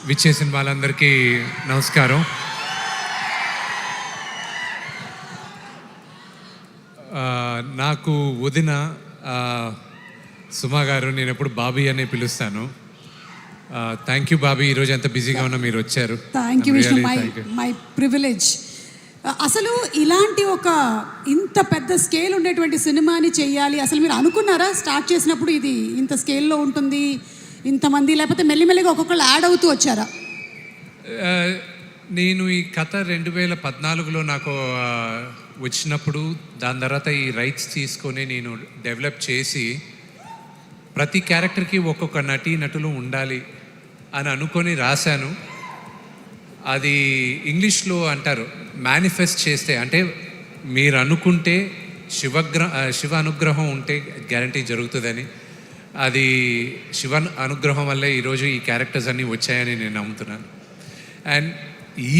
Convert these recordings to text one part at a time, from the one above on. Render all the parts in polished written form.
విచ్చేసిన వాళ్ళందరికీ నమస్కారం. నాకు వదిన సుమా గారు, నేను ఎప్పుడు బాబీ అనే పిలుస్తాను. థ్యాంక్ యూ బాబీ, ఈరోజు ఎంత బిజీగా ఉన్నా మీరు వచ్చారు. Thank you Vishnu, my privilege. అసలు ఇలాంటి ఒక ఇంత పెద్ద స్కేల్ ఉండేటువంటి సినిమాని చెయ్యాలి, అసలు మీరు అనుకున్నారా స్టార్ట్ చేసినప్పుడు ఇది ఇంత స్కేల్లో ఉంటుంది ఇంతమంది, లేకపోతే మెల్లిమెల్లిగా ఒక్కొక్కళ్ళు యాడ్ అవుతూ వచ్చారా? నేను ఈ కథ 2014లో నాకు వచ్చినప్పుడు, దాని తర్వాత ఈ రైట్స్ తీసుకొని నేను డెవలప్ చేసి ప్రతి క్యారెక్టర్కి ఒక్కొక్క నటులు ఉండాలి అని అనుకొని రాశాను. అది ఇంగ్లీష్లో అంటారు మేనిఫెస్ట్ చేస్తే, అంటే మీరు అనుకుంటే శివ అనుగ్రహం ఉంటే గ్యారంటీ జరుగుతుందని. అది శివ అనుగ్రహం వల్లే ఈరోజు ఈ క్యారెక్టర్స్ అన్నీ వచ్చాయని నేను నమ్ముతున్నాను. అండ్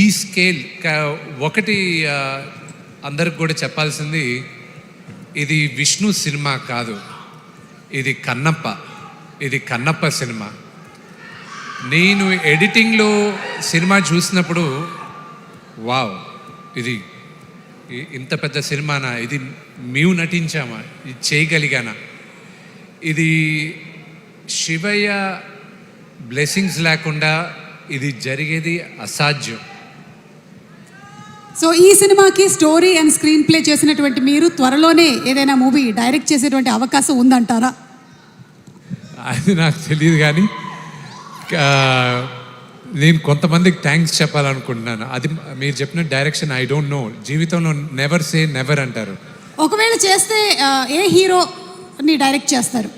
ఈ స్కేల్ ఒకటి అందరికి కూడా చెప్పాల్సింది, ఇది విష్ణు సినిమా కాదు, ఇది కన్నప్ప సినిమా. నేను ఎడిటింగ్లో సినిమా చూసినప్పుడు వావ్, ఇది ఇంత పెద్ద సినిమానా, ఇది మేము నటించామా, ఇది చేయగలిగానా, ఇది శివయ్య బ్లెస్సింగ్స్ లేకుండా ఇది జరిగేది అసాధ్యం. సో ఈ సినిమాకి స్టోరీ అండ్ స్క్రీన్ ప్లే చేసినటువంటి మీరు త్వరలోనే ఏదైనా మూవీ డైరెక్ట్ చేసేటువంటి అవకాశం ఉందంటారా? అది నాకు తెలియదు, కానీ నేను కొంతమందికి థ్యాంక్స్ చెప్పాలనుకుంటున్నాను. అది మీరు చెప్పిన డైరెక్షన్ ఐ డోంట్ నో, జీవితంలో నెవర్ సే నెవర్ అంటారు. ఒకవేళ చేస్తే ఏ హీరోని డైరెక్ట్ చేస్తారు?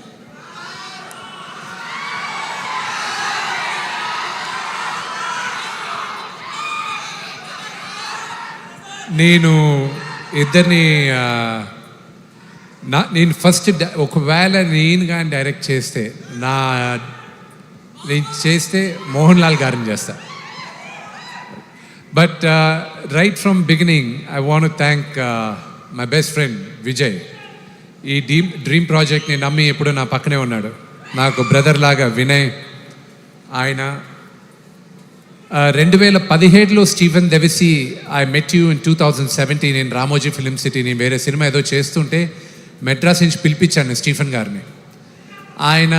నేను ఇద్దరిని నేను ఫస్ట్ ఒకవేళ నేను కానీ డైరెక్ట్ చేస్తే నేను చేస్తే మోహన్ లాల్ గారిని చేస్తా. But right from beginning I want thank my best friend Vijay. ఈ డ్రీమ్ ప్రాజెక్ట్ని నమ్మి ఎప్పుడూ నా పక్కనే ఉన్నాడు, నాకు బ్రదర్ లాగా వినయ్. ఆయన 2017లో Stephen Devassy I met you in 2017 నేను రామోజీ ఫిలిం సిటీ, నేను వేరే సినిమా ఏదో చేస్తుంటే మెడ్రాస్ నుంచి పిలిపించాను స్టీఫెన్ గారిని. ఆయన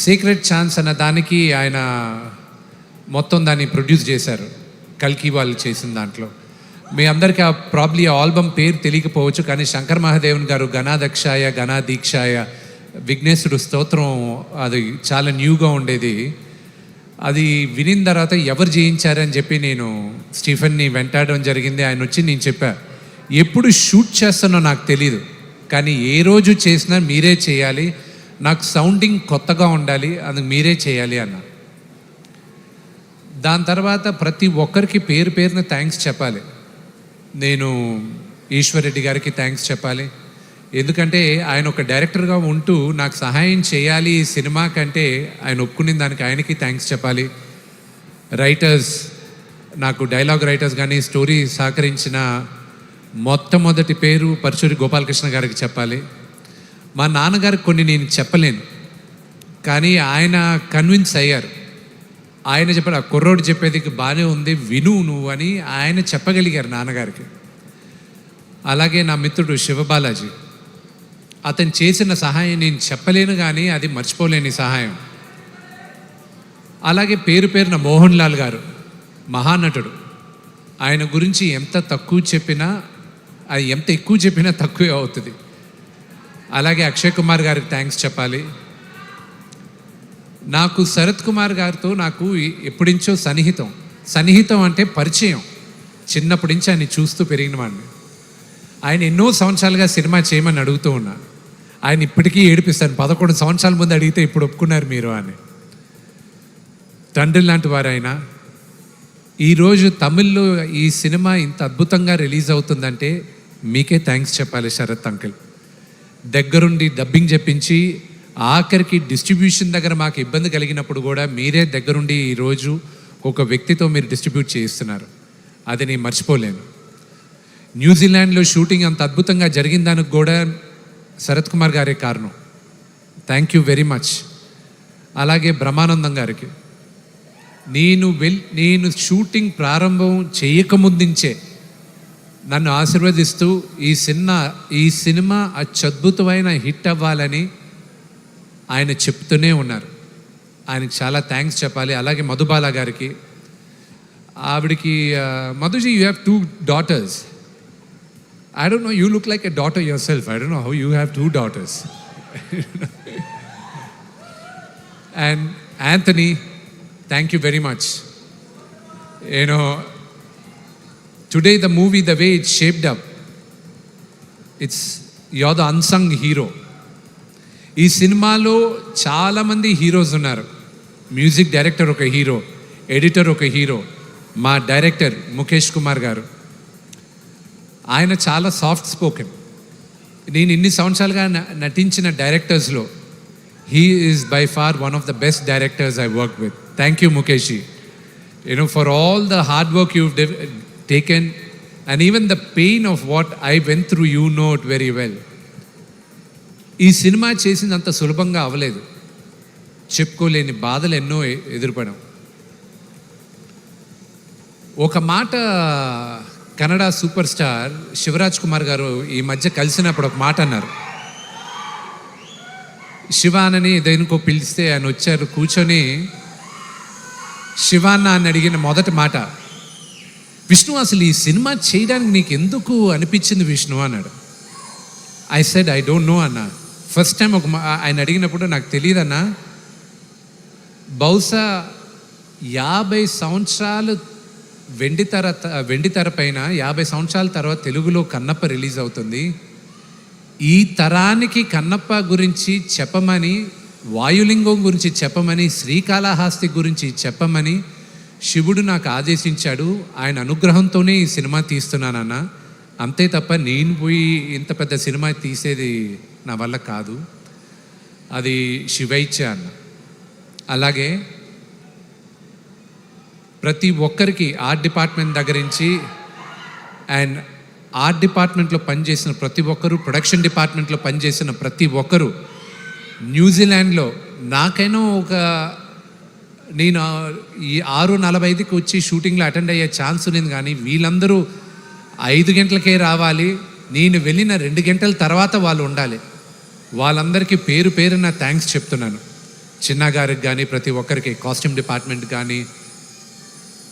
సీక్రెట్ ఛాన్స్ అన్న దానికి ఆయన మొత్తం దాన్ని ప్రొడ్యూస్ చేశారు, కల్కి వాళ్ళు చేసిన దాంట్లో. మీ అందరికీ ప్రాబ్లీ ఆ ఆల్బమ్ పేరు తెలియకపోవచ్చు, కానీ శంకర్ మహాదేవన్ గారు గణాదక్షాయ గణాదీక్షాయ విఘ్నేశ్వరుడు స్తోత్రం, అది చాలా న్యూగా ఉండేది. అది వినిన తర్వాత ఎవరు చేయించారని చెప్పి నేను స్టీఫెన్ని వెంటాడడం జరిగింది. ఆయన వచ్చి నేను చెప్పా, ఎప్పుడు షూట్ చేస్తానో నాకు తెలీదు, కానీ ఏ రోజు చేసినా మీరే చేయాలి, నాకు సౌండింగ్ కొత్తగా ఉండాలి, అది మీరే చేయాలి అన్న. దాని తర్వాత ప్రతి ఒక్కరికి పేరున థ్యాంక్స్ చెప్పాలి. నేను ఈశ్వర్ రెడ్డి గారికి థ్యాంక్స్ చెప్పాలి, ఎందుకంటే ఆయన ఒక డైరెక్టర్గా ఉంటూ నాకు సహాయం చేయాలి ఈ సినిమా కంటే ఆయన ఒప్పుకునే దానికి ఆయనకి థ్యాంక్స్ చెప్పాలి. రైటర్స్, నాకు డైలాగ్ రైటర్స్ కానీ స్టోరీ సహకరించిన మొట్టమొదటి పేరు పరశురి గోపాలకృష్ణ గారికి చెప్పాలి. మా నాన్నగారికి కొన్ని నేను చెప్పలేను, కానీ ఆయన కన్విన్స్ అయ్యారు. ఆయన చెప్పారు, ఆ కుర్రోడు చెప్పేది బాగానే ఉంది, విను నువ్వు అని ఆయన చెప్పగలిగారు నాన్నగారికి. అలాగే నా మిత్రుడు శివబాలాజీ, అతను చేసిన సహాయం నేను చెప్పలేను, కానీ అది మర్చిపోలేని సహాయం. అలాగే పేరున మోహన్ లాల్ గారు, మహానటుడు, ఆయన గురించి ఎంత తక్కువ చెప్పినా అది ఎంత ఎక్కువ చెప్పినా తక్కువే అవుతుంది. అలాగే అక్షయ్ కుమార్ గారికి థ్యాంక్స్ చెప్పాలి. నాకు శరత్ కుమార్ గారితో నాకు ఎప్పుడించో సన్నిహితం అంటే పరిచయం, చిన్నప్పటి నుంచి ఆయన చూస్తూ పెరిగిన వాడిని. ఆయన ఎన్నో సంవత్సరాలుగా సినిమా చేయమని అడుగుతూ ఉన్నాను, ఆయన ఇప్పటికీ ఏడిపిస్తాను, 11 సంవత్సరాల ముందు అడిగితే ఇప్పుడు ఒప్పుకున్నారు మీరు అని. తండ్రి లాంటి వారు ఆయన. ఈరోజు తమిళ్లో ఈ సినిమా ఇంత అద్భుతంగా రిలీజ్ అవుతుందంటే మీకే థ్యాంక్స్ చెప్పాలి శరత్ అంకుల్. దగ్గరుండి డబ్బింగ్ చెప్పించి ఆఖరికి డిస్ట్రిబ్యూషన్ దగ్గర మాకు ఇబ్బంది కలిగినప్పుడు కూడా మీరే దగ్గరుండి ఈరోజు ఒక వ్యక్తితో మీరు డిస్ట్రిబ్యూట్ చేయిస్తున్నారు, అది నేను మర్చిపోలేను. న్యూజిలాండ్లో షూటింగ్ అంత అద్భుతంగా జరిగిన దానికి కూడా శరత్ కుమార్ గారే కారణం. Thank you very much. అలాగే బ్రహ్మానందం గారికి, నేను షూటింగ్ ప్రారంభం చేయకముందుంచే నన్ను ఆశీర్వదిస్తూ ఈ సినిమా అత్యద్భుతమైన హిట్ అవ్వాలని ఆయన చెప్తూనే ఉన్నారు. ఆయనకి చాలా థ్యాంక్స్ చెప్పాలి. అలాగే మధుబాల గారికి, ఆవిడికి, మధుజీ you have 2 daughters. I don't know, you look like a daughter yourself. I don't know how you have 2 daughters. And Anthony, thank you very much. You know, today the movie, the way it's shaped up, you're the unsung hero. ఈ సినిమాలో చాలామంది heroes ఉన్నారు. Music director ఒక hero, editor ఒక hero, మా director Mukesh Kumar గారు. ఆయన చాలా సాఫ్ట్ స్పోకెన్. నేను ఇన్ని సంవత్సరాలుగా నటించిన డైరెక్టర్స్లో he is by far one of the best directors I work with. Thank you Mukesh ji, for all the hard work you taken and even the pain of what I went through, you know it very well. ఈ cinema చేసిందంత సులభంగా అవ్వలేదు. చెప్పుకోలేని బాధలు ఎన్నో ఎదురుపడాం. ఒక మాట కన్నడ సూపర్ స్టార్ శివరాజ్ కుమార్ గారు ఈ మధ్య కలిసినప్పుడు ఒక మాట అన్నారు. శివానని దేనికో పిలిస్తే ఆయన వచ్చారు, కూర్చొని శివాన్న అని అడిగిన మొదటి మాట, విష్ణు అసలు ఈ సినిమా చేయడానికి నీకు ఎందుకు అనిపించింది విష్ణు అన్నాడు. I said I don't know అన్న. ఫస్ట్ టైం ఆయన అడిగినప్పుడు నాకు తెలియదన్నా, బహుశా 50 సంవత్సరాలు వెండి తెర పైన 50 సంవత్సరాల తర్వాత తెలుగులో కన్నప్ప రిలీజ్ అవుతుంది. ఈ తరానికి కన్నప్ప గురించి చెప్పమని, వాయులింగం గురించి చెప్పమని, శ్రీకాళహస్తి గురించి చెప్పమని శివుడు నాకు ఆదేశించాడు. ఆయన అనుగ్రహంతోనే ఈ సినిమా తీస్తున్నానన్న. అంతే తప్ప నేను పోయి ఇంత పెద్ద సినిమా తీసేది నా వల్ల కాదు, అది శివైచ్ఛ అన్న. అలాగే ప్రతి ఒక్కరికి ఆర్ట్ డిపార్ట్మెంట్ దగ్గర నుంచి అండ్ ఆర్ట్ డిపార్ట్మెంట్లో పనిచేసిన ప్రతి ఒక్కరు, ప్రొడక్షన్ డిపార్ట్మెంట్లో పనిచేసిన ప్రతి ఒక్కరు, న్యూజిలాండ్లో నాకైనా నేను ఈ 6:45కి వచ్చి షూటింగ్లో అటెండ్ అయ్యే ఛాన్స్ ఉంది, కానీ వీళ్ళందరూ 5 గంటలకే రావాలి, నేను వెళ్ళిన 2 గంటల తర్వాత వాళ్ళు ఉండాలి. వాళ్ళందరికీ పేరు పేరున థ్యాంక్స్ చెప్తున్నాను. చిన్న గారికి కానీ, ప్రతి ఒక్కరికి, కాస్ట్యూమ్ డిపార్ట్మెంట్ కానీ.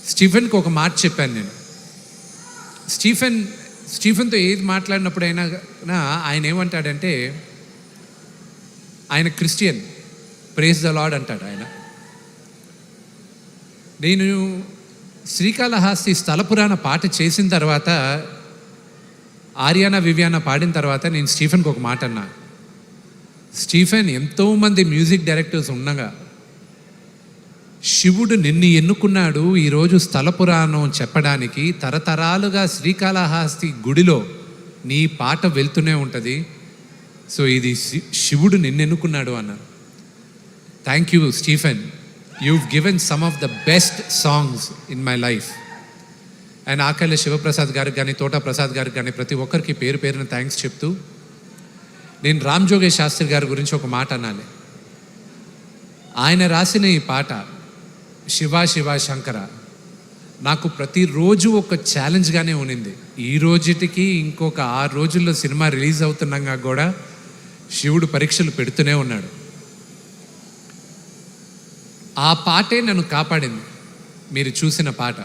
స్టీఫెన్కి ఒక మాట చెప్పాను నేను. స్టీఫెన్తో ఏది మాట్లాడినప్పుడు అయినా ఆయన ఏమంటాడంటే, ఆయన క్రిస్టియన్, ప్రేజ్ ద లార్డ్ అంటాడు ఆయన. నేను శ్రీకాళహస్తి స్థల పురాణ పాట చేసిన తర్వాత, ఆర్యానా వివియానా పాడిన తర్వాత నేను స్టీఫెన్కి ఒక మాట అన్నా, స్టీఫెన్, ఎంతోమంది మ్యూజిక్ డైరెక్టర్స్ ఉండగా శివుడు నిన్ను ఎన్నుకున్నాడు ఈరోజు స్థల పురాణం చెప్పడానికి. తరతరాలుగా శ్రీకాళహస్తి గుడిలో నీ పాట వెళ్తూనే ఉంటుంది. సో ఇది శివుడు నిన్ను ఎన్నుకున్నాడు అన్నారు. Thank you Stephen, you've given some of the best songs in my life. And Akalla Sivaprasad గారికి కానీ, తోట ప్రసాద్ గారికి కానీ, ప్రతి ఒక్కరికి పేరు పేరున థ్యాంక్స్ చెప్తూ, నేను రామ్ జోగేష్ శాస్త్రి గారి గురించి ఒక మాట అనాలి. ఆయన రాసిన ఈ పాట శివ శివ శంకర నాకు ప్రతిరోజు ఒక ఛాలెంజ్గానే ఉన్నింది. ఈ రోజుటికి ఇంకొక 6 రోజుల్లో సినిమా రిలీజ్ అవుతున్నాగా కూడా శివుడు పరీక్షలు పెడుతూనే ఉన్నాడు. ఆ పాటే నన్ను కాపాడింది. మీరు చూసిన పాట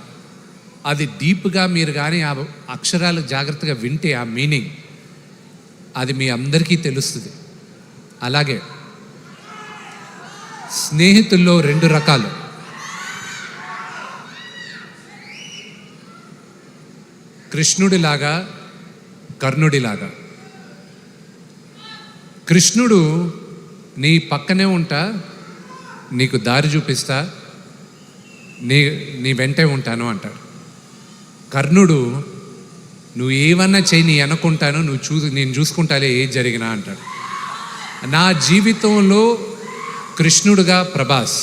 అది డీప్గా మీరు కానీ ఆ అక్షరాలు జాగ్రత్తగా వింటే ఆ మీనింగ్ అది మీ అందరికీ తెలుస్తుంది. అలాగే స్నేహితుల్లో 2 రకాలు. కృష్ణుడిలాగా, కర్ణుడిలాగా. కృష్ణుడు నీ పక్కనే ఉంటా, నీకు దారి చూపిస్తా, నీ వెంటే ఉంటాను అంటాడు. కర్ణుడు నువ్వు ఏమన్నా చేయి, నీ అనుకుంటాను, నేను చూసుకుంటాలే ఏది జరిగినా అంటాడు. నా జీవితంలో కృష్ణుడుగా ప్రభాస్,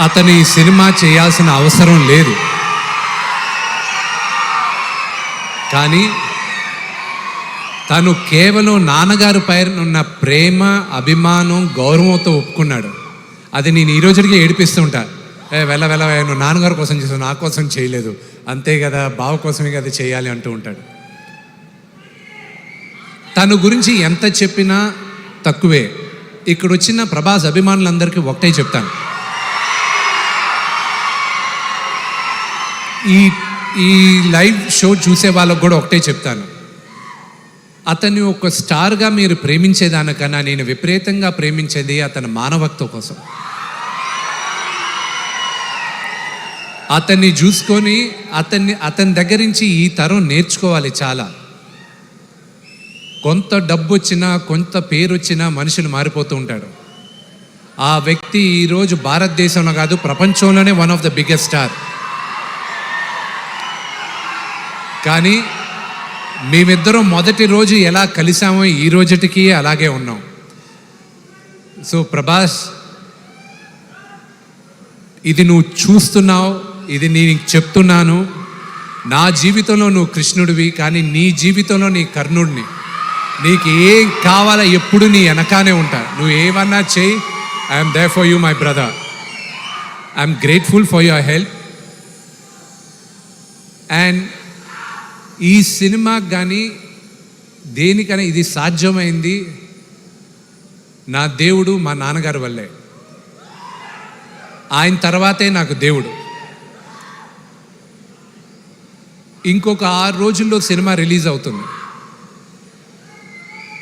అతను ఈ సినిమా చేయాల్సిన అవసరం లేదు. కానీ తను కేవలం నాన్నగారి పైన ఉన్న ప్రేమ, అభిమానం, గౌరవంతో ఒప్పుకున్నాడు. అది నేను ఈ రోజుకి ఏడిపిస్తుంటా. వెళ్ళ నువ్వు నాన్నగారి కోసం చేసావు, నా కోసం చేయలేదు, అంతే కదా, బావ కోసమే కదా చేయాలి అంటూ ఉంటాడు. తను గురించి ఎంత చెప్పినా తక్కువే. ఇక్కడ వచ్చిన ప్రభాస్ అభిమానులందరికీ ఒకటే చెప్తాను, ఈ లైవ్ షో చూసే వాళ్ళకు కూడా ఒకటే చెప్తాను, అతన్ని ఒక స్టార్గా మీరు ప్రేమించేదానికన్నా నేను విపరీతంగా ప్రేమించేది అతని మానవత్వం కోసం. అతన్ని చూసుకొని అతని దగ్గర నుంచి ఈ తరం నేర్చుకోవాలి చాలా. కొంత డబ్బు వచ్చినా, కొంత పేరు వచ్చినా మనుషులు మారిపోతూ ఉంటాడు. ఆ వ్యక్తి ఈరోజు భారతదేశంలో కాదు, ప్రపంచంలోనే one of the biggest star. కానీ మేమిద్దరం మొదటి రోజు ఎలా కలిసామో ఈ రోజుటికి అలాగే ఉన్నాం. సో ప్రభాస్, ఇది నువ్వు చూస్తున్నావు, ఇది నేను చెప్తున్నాను. నా జీవితంలో నువ్వు కృష్ణుడివి, కానీ నీ జీవితంలో నీ కర్ణుడిని. నీకు ఏం కావాలో ఎప్పుడు నీ వెనకానే ఉంటా. నువ్వు ఏమన్నా చెయ్యి, I'm there for you my brother. I'm grateful for your help. And ఈ సినిమాకి కానీ దేనికైనా ఇది సాధ్యమైంది నా దేవుడు, మా నాన్నగారి వల్లే. ఆయన తర్వాతే నాకు దేవుడు. ఇంకొక 6 రోజుల్లో సినిమా రిలీజ్ అవుతుంది.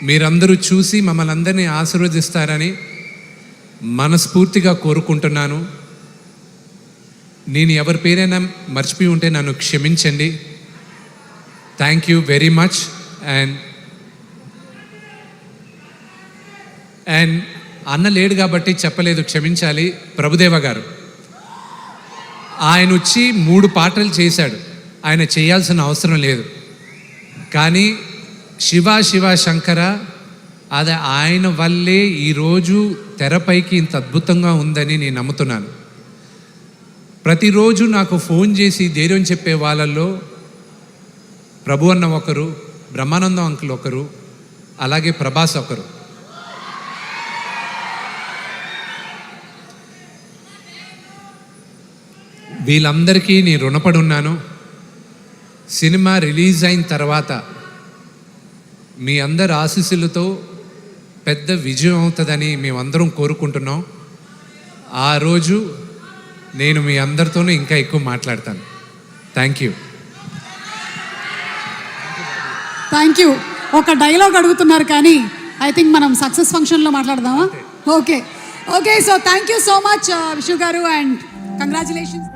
మీరందరూ చూసి మమ్మల్ని అందరినీ ఆశీర్వదిస్తారని మనస్ఫూర్తిగా కోరుకుంటున్నాను. నేను ఎవరి పేరైనా మర్చిపోయి ఉంటే నన్ను క్షమించండి. Thank you very much. And అన్న లేడు కాబట్టి చెప్పలేదు, క్షమించాలి. ప్రభుదేవ గారు ఆయన వచ్చి 3 పాటలు చేశాడు. ఆయన చేయాల్సిన అవసరం లేదు, కానీ శివ శివ శంకర అది ఆయన వల్లే ఈరోజు తెరపైకి ఇంత అద్భుతంగా ఉందని నేను నమ్ముతున్నాను. ప్రతిరోజు నాకు ఫోన్ చేసి ధైర్యం చెప్పే వాళ్ళల్లో ప్రభు అన్న ఒకరు, బ్రహ్మానందం అంకుల్ ఒకరు, అలాగే ప్రభాస్ ఒకరు. వీళ్ళందరికీ నేను రుణపడి ఉన్నాను. సినిమా రిలీజ్ అయిన తర్వాత మీ అందరి ఆశీస్సులతో పెద్ద విజయం అవుతుందని మేమందరం కోరుకుంటున్నాం. ఆ రోజు నేను మీ అందరితోనూ ఇంకా ఎక్కువ మాట్లాడతాను. Thank you. Thank you. ఒక డైలాగ్ అడుగుతున్నారు కానీ ఐ థింక్ మనం సక్సెస్ ఫంక్షన్లో మాట్లాడదామా? Okay. So thank you so much Vishu గారు, అండ్ కంగ్రాచులేషన్స్.